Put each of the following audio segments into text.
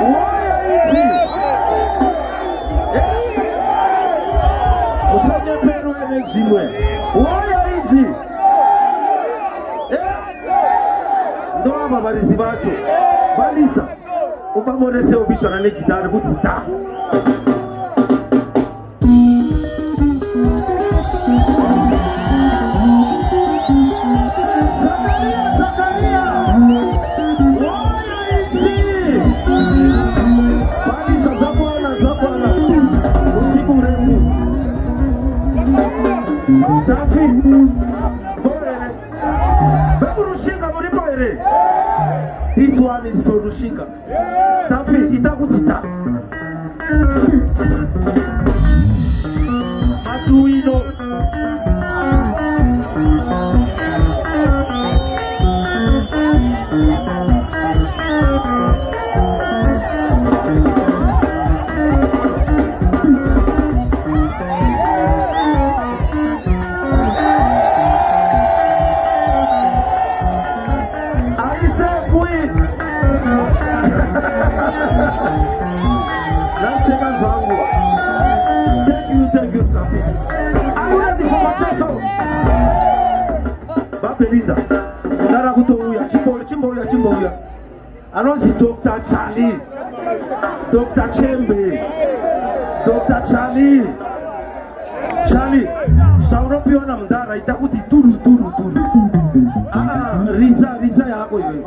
Waya hizi. Usanye peru enezimwe. Waya hizi. Ndo aba barizi bacu. Balisa. Ubamorese ubishana n'igitari gutita. Tafi, boere. Bebu Rushinga muri boere. This one is for Rushinga. Tafi, itakutita. Asuino. Thank you, Tafi. I'm ready for my chest. Bapelinda, Nara Gutoya, Chimboya. I don't see Dr. Charlie, Dr. Chembe, Dr. Charlie, Sauropiona Mdara, Itakuti Turu. Riza yako hiyo.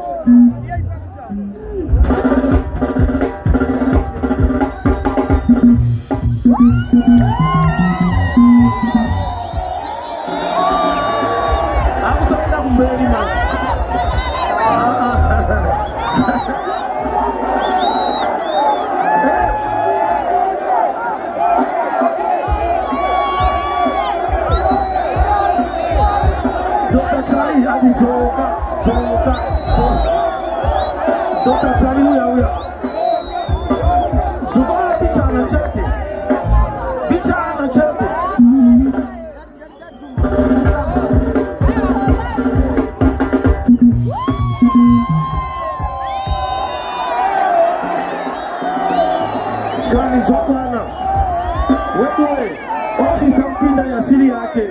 Dr. Charlie uya. Zubara bishana chete. Charlie Zobana. Wewe, ofisa mpinda ya siri yake.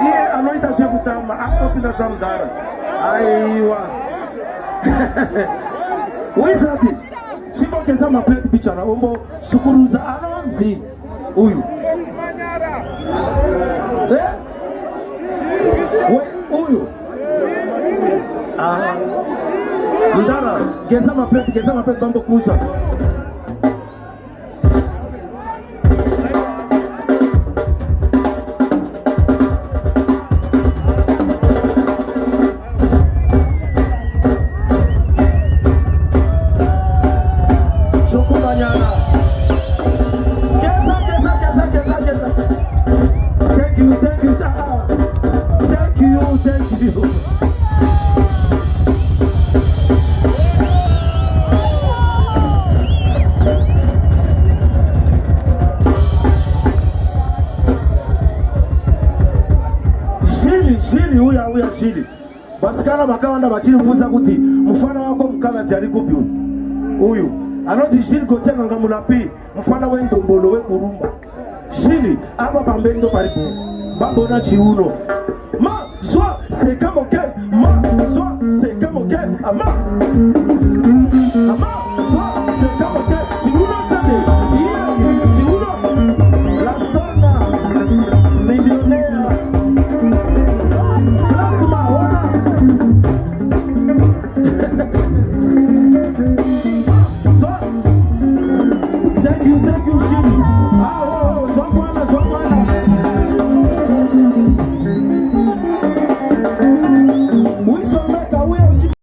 Yeye anaita shekutama, akopinda shamdara. Aiwa. Wizati. Shimbo kesa mapleti bichana. Ombo sukuruza anonzi. Uyu. Uyu. Ndara. Kesa mapleti bambo kuza. Thank you. Shili uya shili. Basikana bakawanda bachili mfuza kuti mfana wako mkala tiari kupi uyu. Anozi shili kotenga ngamulapi mfana wendombolo we kurumba. Shili aba pambendo paripo. Babona chiuno. Ma soit c'est comme ok. Ma soit c'est comme ok. Ama soit c'est comme ok. Chiuno sade. Chiuno. La stonna. Millionnaire. Plasma ona. Thank you,